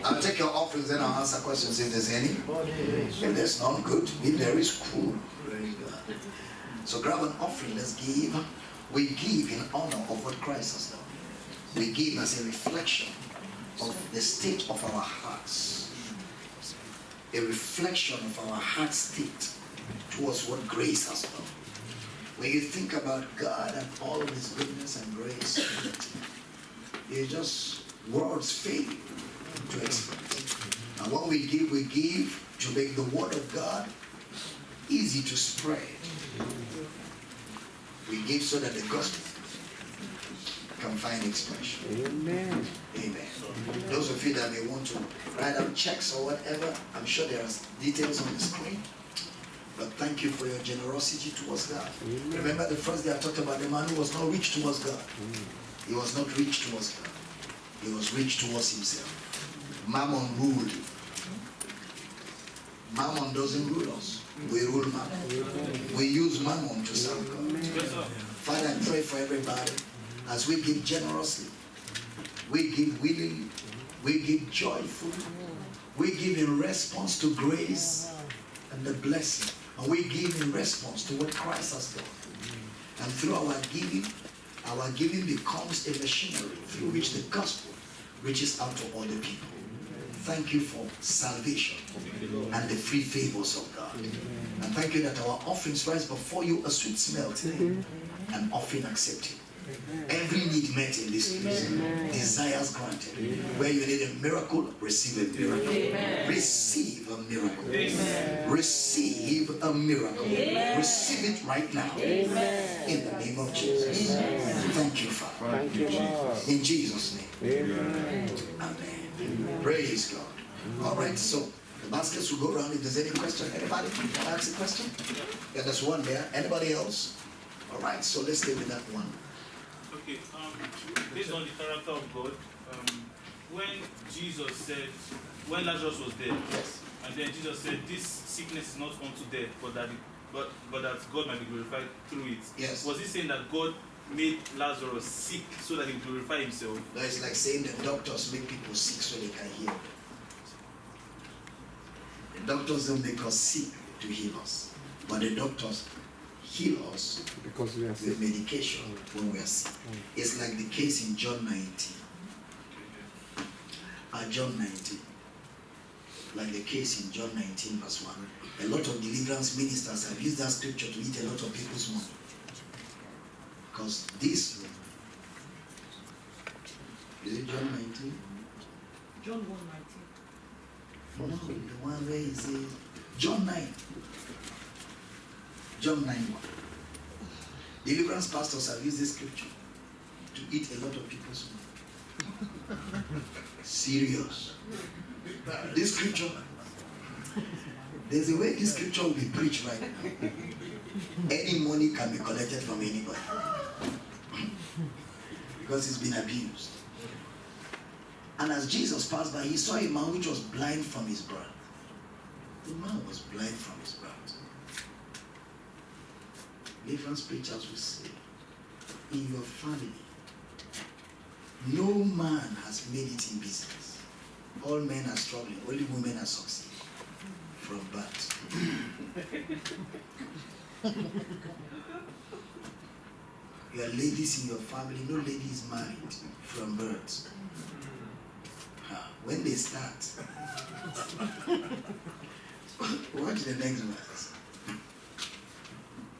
I'll take your offerings and I'll answer questions if there's any. If there's none, good. If there is, cool. So grab an offering, let's give. We give in honor of what Christ has done. We give as a reflection of the state of our hearts. A reflection of our heart state towards what grace has done. When you think about God and all of His goodness and grace, it's just words fail to express. And what we give to make the Word of God easy to spread. We give so that the gospel can find expression. Amen. Amen. Those of you that may want to write out checks or whatever, I'm sure there are details on the screen. But thank you for your generosity towards God. Amen. Remember the first day I talked about the man who was not rich towards God. He was not rich towards God. He was rich towards himself. Mammon ruled. Mammon doesn't rule us. We rule Mammon. We use Mammon to serve God. Father, I pray for everybody as we give generously. We give willingly. We give joyfully. We give in response to grace and the blessing. And we give in response to what Christ has done. And through our giving becomes a machinery through which the gospel reaches out to all the people. Thank you for salvation and the free favors of God. And thank you that our offerings rise before you a sweet smell today. An offering accepted. Every need met in this place. Desires granted. Where you need a miracle, receive a miracle. Receive a miracle. Receive a miracle. Receive it right now. In the name of Jesus. Thank you, Father. Thank you, Lord. In Jesus' name. Amen. Praise God. All right, so the baskets will go around. If there's any question, anybody want to ask a question? Yeah, there's one there. Anybody else? All right, so let's stay with that one. Okay, based on the character of God, when Jesus said, when Lazarus was dead, Yes. and then Jesus said, this sickness is not unto death, but that God might be glorified through it. Yes. Was he saying that God made Lazarus sick so that he would glorify himself? No, it's like saying the doctors make people sick so they can heal. The doctors don't make us sick to heal us, but the doctors heal us Because we are with sick. medication when we are sick. It's like the case in John 19. John 19. Like the case in John 19 verse 1. A lot of deliverance ministers have used that scripture to eat a lot of people's money. Because this, is it John 19? John 1:19. No, the one where he says, John 9. John 9:1. Deliverance pastors have used this scripture to eat a lot of people's money. Serious. This scripture, there's a way this scripture will be preached right now. Any money can be collected from anybody. Because it's been abused. And as Jesus passed by, he saw a man which was blind from his birth. The man was blind from his birth. Deliverance preachers will say, in your family, no man has made it in business. All men are struggling, only women are succeeding from birth. You are ladies in your family, no lady is married from birth. When they start, watch the next verse.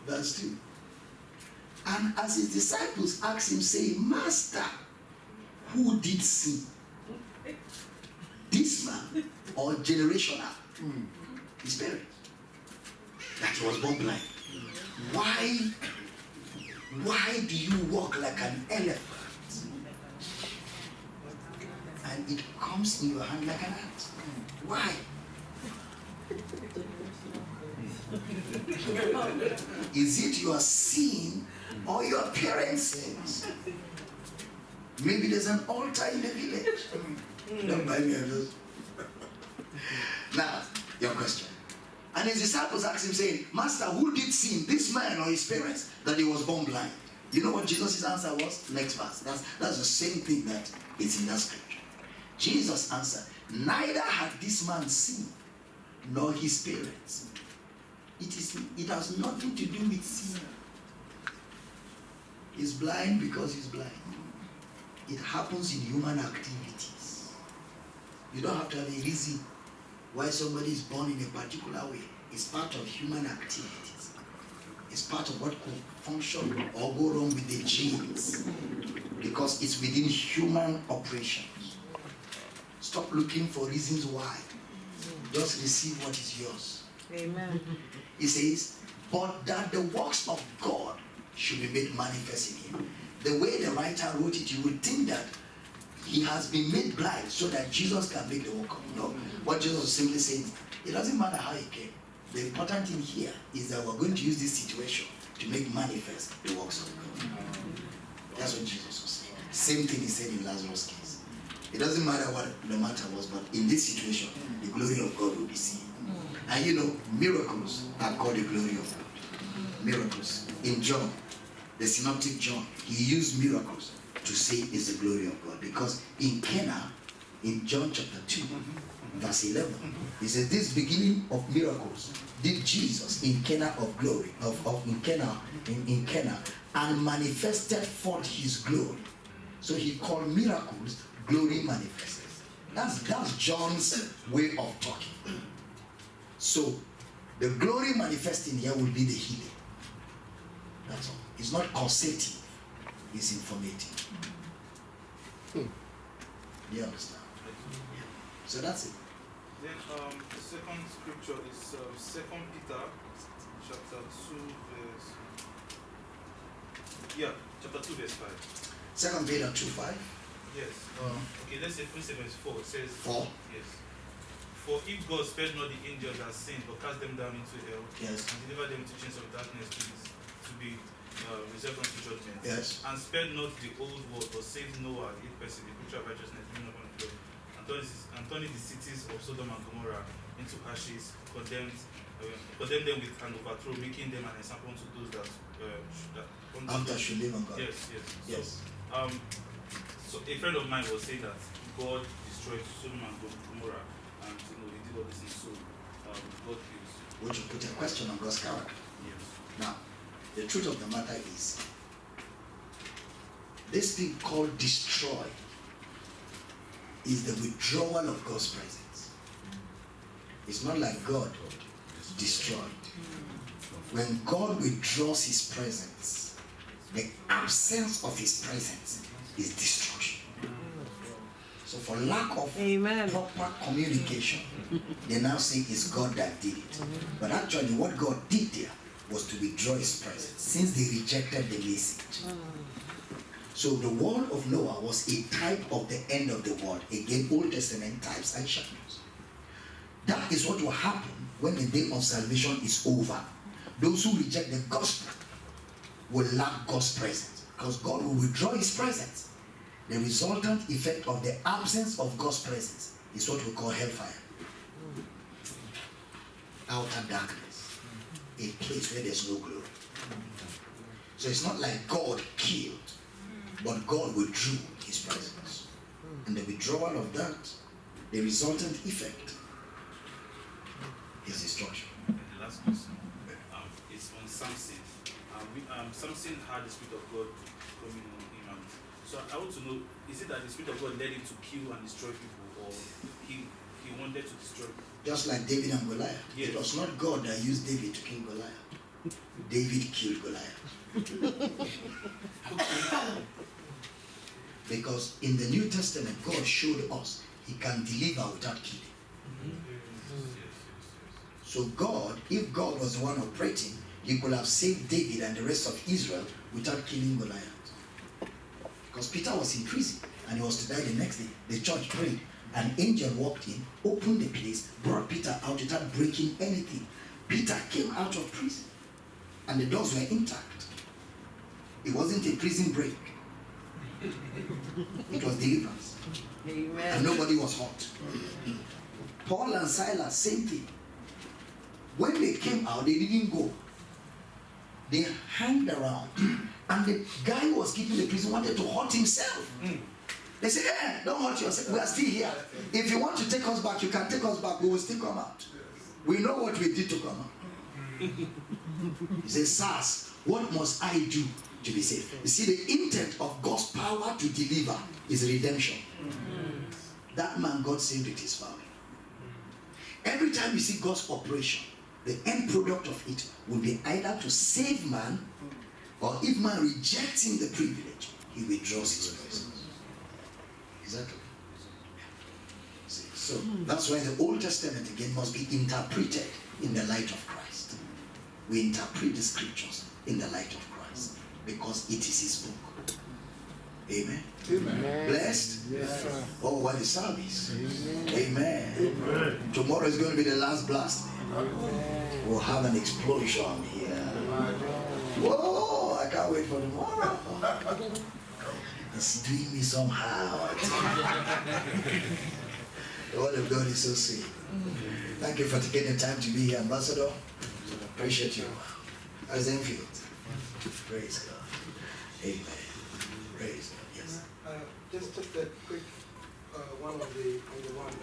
Verse 2. And as his disciples asked him, saying, Master, who did sin? This man or generational? His parents. That he was born blind. Why do you walk like an elephant? And it comes in your hand like an ant. Why? Is it your sin or your parents' sins? Maybe there's an altar in the village. Don't buy me a those. Now, your question. And his disciples asked him, saying, Master, who did sin, this man or his parents, that he was born blind? You know what Jesus' answer was? Next verse. That's the same thing that is in that scripture. Jesus answered, Neither had this man seen, nor his parents. It has nothing to do with sin. He's blind because he's blind. It happens in human activities. You don't have to have a reason why somebody is born in a particular way. It's part of human activities. It's part of what could function or go wrong with the genes, because it's within human operations. Stop looking for reasons why. Just receive what is yours. Amen. He says, but that the works of God should be made manifest in him. The way the writer wrote it, you would think that he has been made blind so that Jesus can make the work of God. No. What Jesus was simply saying, it doesn't matter how he came. The important thing here is that we're going to use this situation to make manifest the works of God. That's what Jesus was saying. Same thing he said in Lazarus' case. It doesn't matter what the matter was, but in this situation, the glory of God will be seen. And you know, miracles are called the glory of God. Miracles. In John, the synoptic John, he used miracles to say it's the glory of God. Because in Cana, in John chapter 2, verse 11, he says, this beginning of miracles did Jesus in Cana of glory, in Cana, and manifested forth his glory. So he called miracles glory manifested. That's John's way of talking. So the glory manifesting here will be the healing. That's all. It's not conceptive, it's informative. Do you understand? Yeah. So that's it. Then the second scripture is 2 Peter chapter 2 verse. Yeah, chapter 2 verse 5. 2 Peter 2:5. Yes. Okay, let's say verse 4. It says 4. Yes. For if God spared not the angels that sinned, but cast them down into hell, Yes. and delivered them to chains of darkness to be reserved unto judgment, Yes. and spared not the old world, but saved Noah, the eighth person, the preacher of righteousness, being upon the flood, and turning the cities of Sodom and Gomorrah into ashes, condemned them with an overthrow, making them an example to those that After should live on God. Yes, yes. Yes. So a friend of mine was saying that God destroyed Sodom and Gomorrah, and he did all this thing. So God is. Would you put a question on God's character? Yes. Now, the truth of the matter is, this thing called destroy is the withdrawal of God's presence. It's not like God destroyed. When God withdraws his presence, the absence of his presence is destruction. So for lack of proper communication, they now say it's God that did it. But actually what God did there was to withdraw his presence, since they rejected the message. So the world of Noah was a type of the end of the world. Again, Old Testament types and shadows. That is what will happen when the day of salvation is over. Those who reject the gospel will lack God's presence, because God will withdraw his presence. The resultant effect of the absence of God's presence is what we call hellfire. Outer darkness. A place where there's no glory. So it's not like God killed, but God withdrew his presence. And the withdrawal of that, the resultant effect is destruction. And the last question is on Samson. Samson had the Spirit of God coming on him. And so I want to know, is it that the Spirit of God led him to kill and destroy people, or he wanted to destroy people? Just like David and Goliath. Yes. It was not God that used David to kill Goliath. David killed Goliath. Because in the New Testament, God showed us he can deliver without killing. So God, if God was the one operating, he could have saved David and the rest of Israel without killing Goliath. Because Peter was in prison and he was to die the next day. The church prayed. An angel walked in, opened the place, brought Peter out without breaking anything. Peter came out of prison and the doors were intact. It wasn't a prison break. It was deliverance. Amen. And nobody was hurt. Paul and Silas, same thing. When they came out, they didn't go. They hung around. And the guy who was keeping the prison wanted to hurt himself. They say, don't hurt yourself. We are still here. If you want to take us back, you can take us back. We will still come out. We know what we did to come out. He says, sirs, what must I do to be saved? You see, the intent of God's power to deliver is redemption. That man God saved with his family. Every time you see God's operation, the end product of it will be either to save man, or if man rejects him the privilege, he withdraws his presence. Exactly. See, so that's why the Old Testament again must be interpreted in the light of Christ. We interpret the scriptures in the light of Christ because it is his book. Amen. Amen. Blessed? Yes, sir. Oh, what a service. Amen. Amen. Tomorrow is going to be the last blast. Amen. We'll have an explosion here. Whoa, I can't wait for tomorrow. It's doing me somehow. The word of God is so sweet. Thank you for taking the time to be here, Ambassador. Appreciate you. As Enfield. Praise God. Amen. Praise God. Yes. Just a quick one on the one,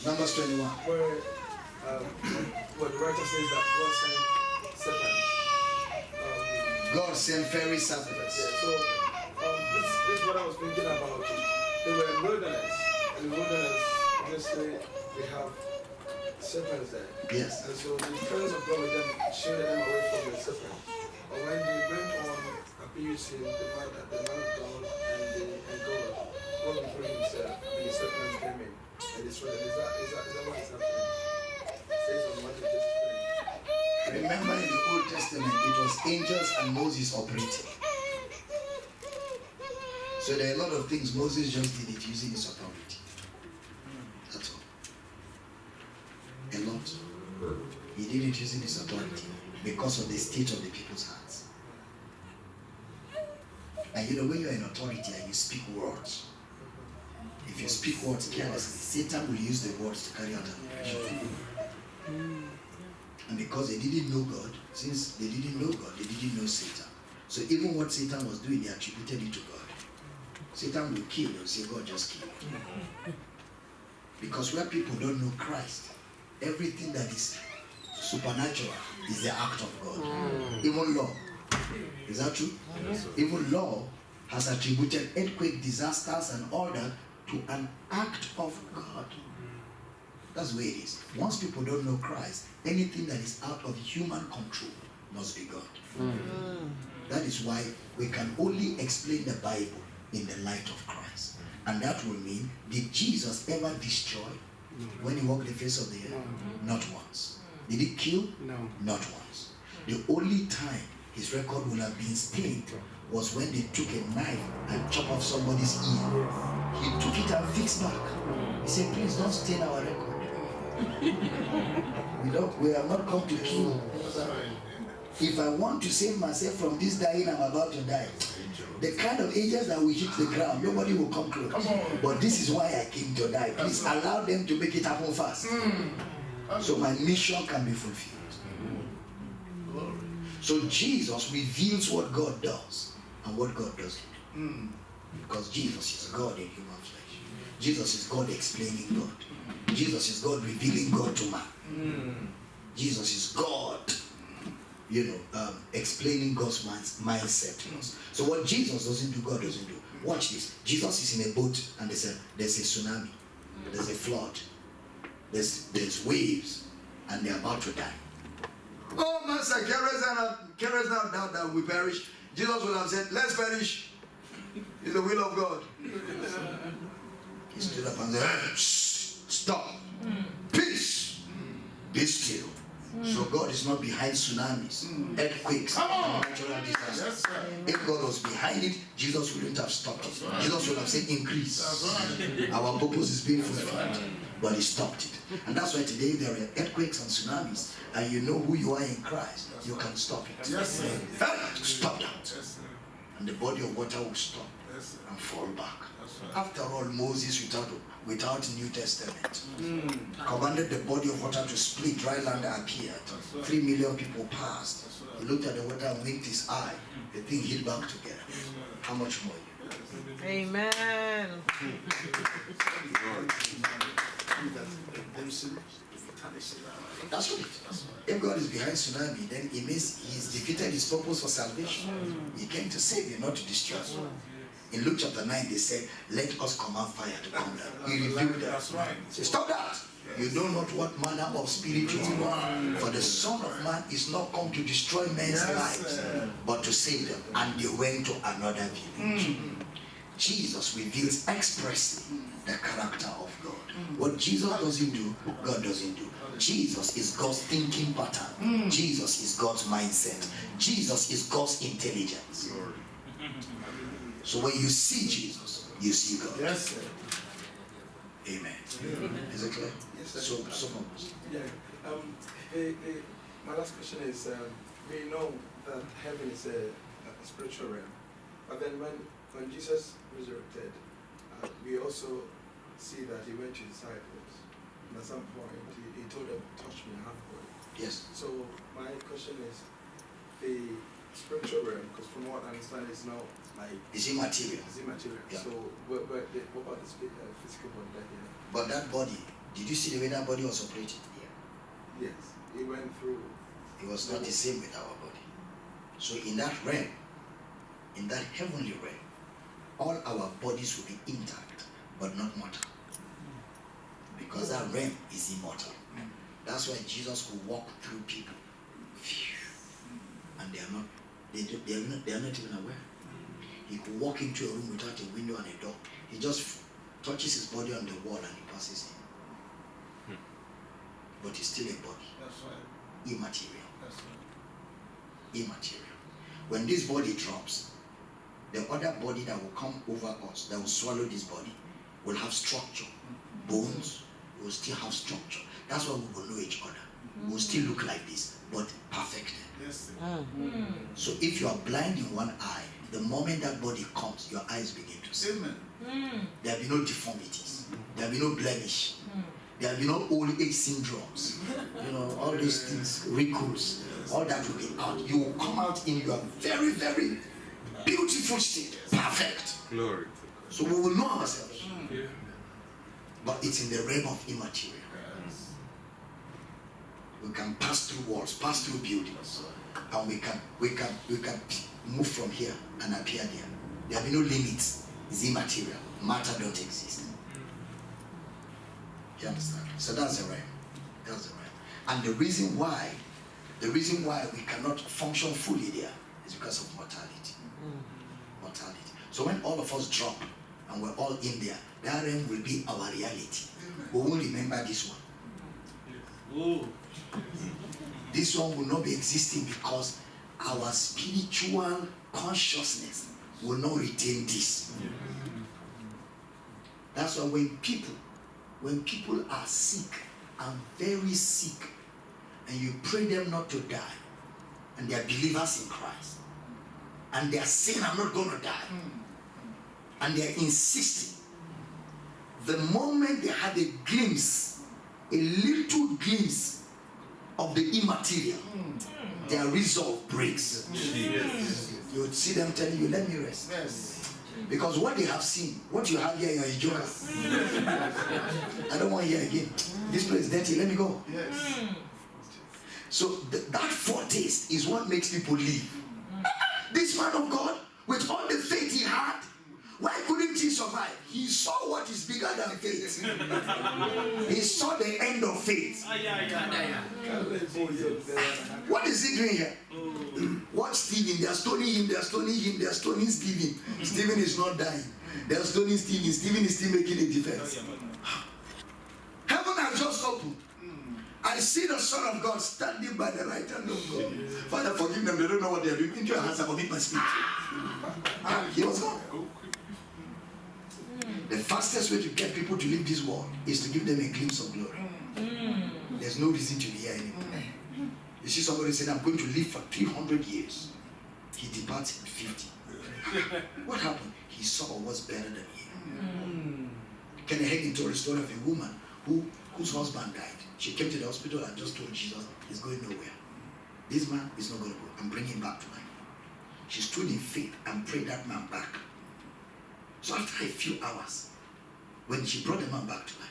Numbers 21. Where the writer says that God sent serpents. God sent fairy serpents. Yeah, so this is what I was thinking about. They were in wilderness, and in the wilderness, obviously, we have serpents there. Yes. And so the presence of God with them shielded them away from the serpent. But when they went on abusing the man of God and God before himself, and the serpent came in and destroyed them. Is that what is happening? It says on Matthew just 20. Remember in the Old Testament, it was angels and Moses operating. So there are a lot of things Moses just did it using his authority. That's all. A lot. He did it using his authority because of the state of the people's hearts. And you know, when you're in authority and you speak words, if you speak words carelessly, Satan will use the words to carry out an operation. And because they didn't know God, since they didn't know God, they didn't know Satan. So even what Satan was doing, they attributed it to God. Satan will kill, they'll say, God just killed. Because where people don't know Christ, everything that is supernatural is the act of God. Even law. Is that true? Even law has attributed earthquake, disasters, and all that to an act of God. That's the way it is. Once people don't know Christ, anything that is out of human control must be God. That is why we can only explain the Bible in the light of Christ. And that will mean, did Jesus ever destroy when he walked the face of the earth? Not once. Did he kill? No. Not once. The only time his record will have been stained was when they took a knife and chopped off somebody's ear. He took it and fixed back. He said, please don't stain our record. We have not come to kill. If I want to save myself from this dying, I'm about to die. The kind of angels that will hit the ground, nobody will come close. But this is why I came to die. Please allow them to make it happen fast. So my mission can be fulfilled. So Jesus reveals what God does and what God doesn't do. Because Jesus is God in human flesh. Jesus is God explaining God. Jesus is God revealing God to man. Jesus is God, explaining God's mindset to us. So what Jesus doesn't do, God doesn't do. Watch this. Jesus is in a boat and there's a tsunami. There's a flood. There's waves and they're about to die. Oh, Master, carest not down that we perish. Jesus would have said, let's perish. It's the will of God. He stood up and said, hey, stop. Peace. Be still. So God is not behind tsunamis, earthquakes, and natural disasters. If God was behind it, Jesus wouldn't have stopped it. Jesus would have said increase. Our purpose is being fulfilled. But he stopped it. And that's why today there are earthquakes and tsunamis, and you know who you are in Christ, you can stop it. Stop that. And the body of water will stop and fall back. After all, Moses, without New Testament, commanded the body of water to split, dry land appeared. 3 million people passed. He looked at the water and winked his eye. The thing hit back together. How much more you? Amen. That's right. If God is behind tsunami, then it means He's defeated His purpose for salvation. He came to save you, not to destroy you. In Luke chapter 9, they said, let us command fire to come down. He rebuked them. That's right. Say, stop that. You know not what manner of spirit you are. For the Son of Man is not come to destroy men's lives, but to save them. And they went to another village. Jesus reveals expressly the character of God. What Jesus doesn't do, God doesn't do. Jesus is God's thinking pattern. Jesus is God's mindset. Jesus is God's intelligence. So when you see Jesus, you see God. Yes, sir. Amen. Is it clear? Yes, sir. So some of us. Yeah. My last question is, we know that heaven is a spiritual realm, but then when Jesus resurrected, we also see that He went to His disciples, and at some point He told them, touch me halfway. Yes. So my question is, the spiritual realm, because from what I understand, it's not like Is immaterial. it's immaterial. Yeah. So what about the physical body that He had? But that body, did you see the way that body was operating? Yes, He went through. It was not the same with our body. So in that realm, in that heavenly realm, all our bodies will be intact, but not mortal. Because that realm is immortal. That's why Jesus could walk through people. And they are not even aware. He could walk into a room without a window and a door. He just touches his body on the wall and he passes in. But it's still a body. That's right. Immaterial. That's right. Immaterial. When this body drops, the other body that will come over us, that will swallow this body, will have structure. Bones will still have structure. That's why we will know each other. We will still look like this, but perfected. Yes. So if you are blind in one eye, the moment that body comes, your eyes begin to see. Amen. There will be no deformities. There will be no blemish. There will be no old age syndromes. You know, all these things, wrinkles, all that will be out. You will come out in your very, very beautiful state. Perfect. Glory. So we will know ourselves. But it's in the realm of immaterial. We can pass through walls, pass through buildings, and we can move from here and appear there. There will be no limits. It's immaterial. Matter don't exist. You understand? So that's the realm. That's the realm. And the reason why we cannot function fully there is because of mortality. Mortality. So when all of us drop and we're all in there, that realm will be our reality. We won't remember this one. This one will not be existing because our spiritual consciousness will not retain this. That's why when people are sick and very sick, and you pray them not to die, and they are believers in Christ, and they are saying, I'm not going to die, and they are insisting, the moment they had a glimpse, a little glimpse of the immaterial, their resolve breaks. You would see them telling you, let me rest. Because what they have seen, what you have here, you're a joker. I don't want to hear again. This place is dirty, let me go. So that foretaste is what makes people leave. This man of God, with all the faith he had, why couldn't he survive? He saw what is bigger than faith. He saw the end of faith. What is he doing here? Watch Stephen. They are stoning him. They are stoning him. They are stoning Stephen. Stephen is not dying. They are stoning Stephen. Stephen is still making a defense. Heaven has just opened. I see the Son of God standing by the right hand of God. Father, forgive them. They don't know what they are doing. Into your hands, I commit my spirit. He was gone. The fastest way to get people to leave this world is to give them a glimpse of glory. There's no reason to be here anymore. You see somebody saying, I'm going to live for 300 years. He departs in 50. What happened? He saw what's better than him. Kenneth Hagin told a story of a woman whose husband died. She came to the hospital and just told Jesus, he's going nowhere. This man is not going to go. I'm bringing him back to life. She stood in faith and prayed that man back. So after a few hours, when she brought the man back to life,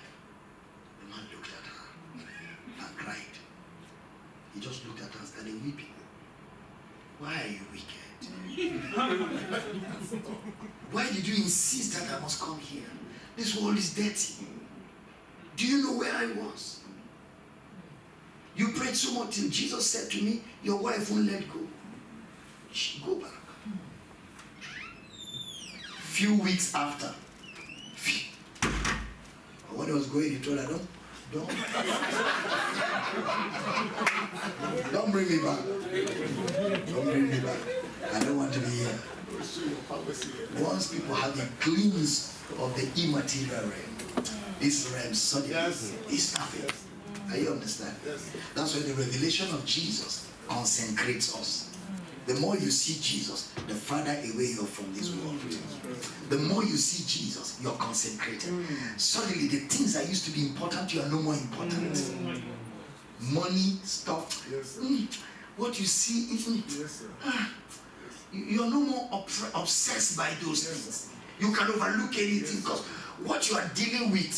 the man looked at her and cried. He just looked at her and started weeping. Why are you wicked? Why did you insist that I must come here? This world is dirty. Do you know where I was? You prayed so much till Jesus said to me, your wife won't let go. Go back. Few weeks after, when he was going, he told her, don't bring me back. Don't bring me back. I don't want to be here. Once people have a glimpse of the immaterial realm, this realm suddenly is nothing. Are you understand? That's why the revelation of Jesus consecrates us. The more you see Jesus, the farther away you're from this world. The more you see Jesus, you're consecrated. Suddenly, the things that used to be important to you are no more important. Money, stuff, what you see, you're no more obsessed by those things. You can overlook anything because what you are dealing with.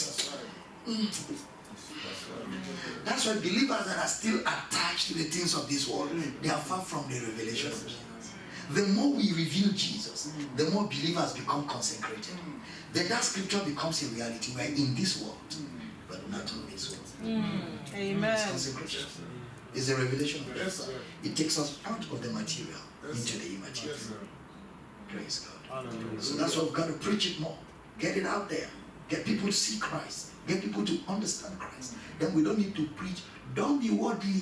That's why believers that are still attached to the things of this world, they are far from the revelation of Jesus. The more we reveal Jesus, the more believers become consecrated. Then that scripture becomes a reality. We are in this world, but not of this world. Amen. It's consecration. It's a revelation of Jesus. It takes us out of the material into the immaterial. Praise God. So that's why we've got to preach it more. Get it out there. Get people to see Christ. Get people to understand Christ. Then we don't need to preach. Don't be worldly.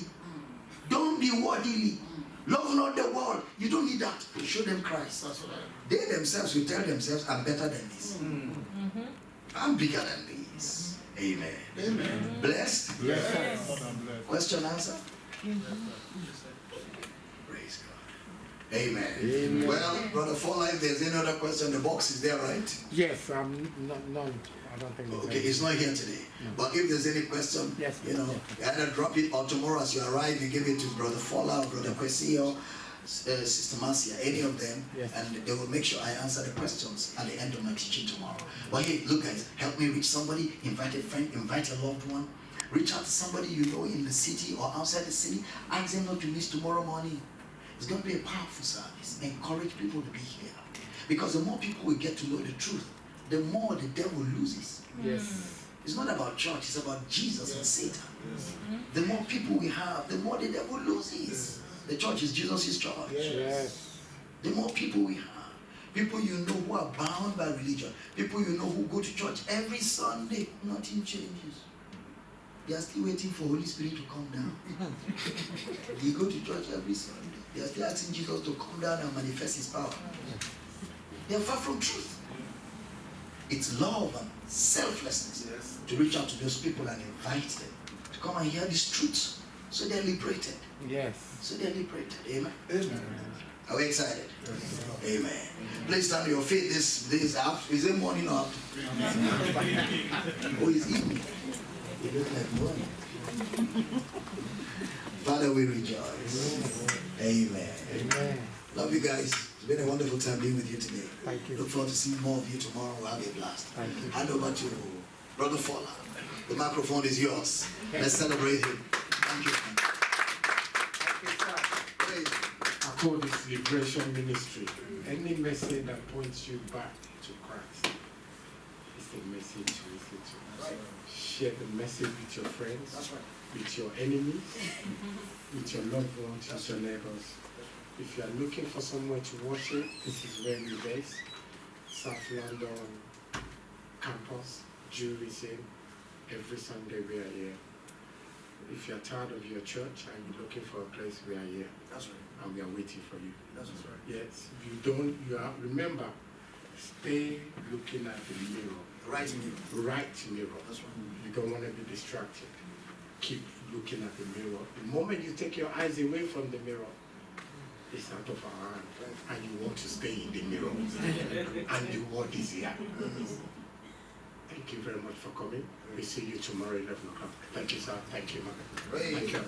Don't be worldly. Love not the world. You don't need that. Show them Christ. That's right. They themselves will tell themselves, I'm better than this. I'm bigger than this. Amen. Amen. Blessed? Yes. Question answer? Praise God. Amen. Amen. Well, Brother Fowler, if there's any other question, the box is there, right? Yes, none. I don't think okay, it's not here today. No. But if there's any question, you know, either drop it or tomorrow as you arrive, you give it to Brother Fowler, Brother Kwesi, or Sister Marcia, any of them, and they will make sure I answer the questions at the end of my teaching tomorrow. But hey, look guys, help me reach somebody, invite a friend, invite a loved one, reach out to somebody you know in the city or outside the city, ask them not to miss tomorrow morning. It's going to be a powerful service. Encourage people to be here. Because the more people we get to know the truth, the more the devil loses. Yes. It's not about church, it's about Jesus and Satan. The more people we have, the more the devil loses. The church is Jesus' church. Yes. The more people we have, people you know who are bound by religion, people you know who go to church every Sunday, nothing changes. They are still waiting for Holy Spirit to come down. They go to church every Sunday. They are still asking Jesus to come down and manifest his power. They are far from truth. It's love and selflessness to reach out to those people and invite them to come and hear these truths so they're liberated. Yes. So they're liberated. Amen. Amen. Are we excited? Yes. Amen. Please stand on your feet. This is after. Is it morning or after? Oh, it's evening. It looks like morning. Father, we rejoice. Amen. Amen. Love you guys. It's been a wonderful time being with you today. Thank you. Look forward to seeing more of you tomorrow. We'll have a blast. Thank you. Hand over to Brother Fowler. The microphone is yours. Let's celebrate him. Thank you. I call this Liberation Ministry. Any message that points you back to Christ is a message to listen to. Right. Share the message with your friends, with your enemies, with your loved ones, with your neighbors. If you are looking for somewhere to worship, this is where we're based. South London campus, Jurism. Every Sunday we are here. If you're tired of your church and you're looking for a place, we are here. That's right. And we are waiting for you. That's right. Yes. If you don't, remember, stay looking at the mirror. Right mirror. Right mirror. That's right. You don't want to be distracted. Keep looking at the mirror. The moment you take your eyes away from the mirror, it's out of our hand. And you want to stay in the mirror. And the word is here. Thank you very much for coming. We'll see you tomorrow at 11 o'clock. Thank you, sir. Thank you, ma'am. Thank you.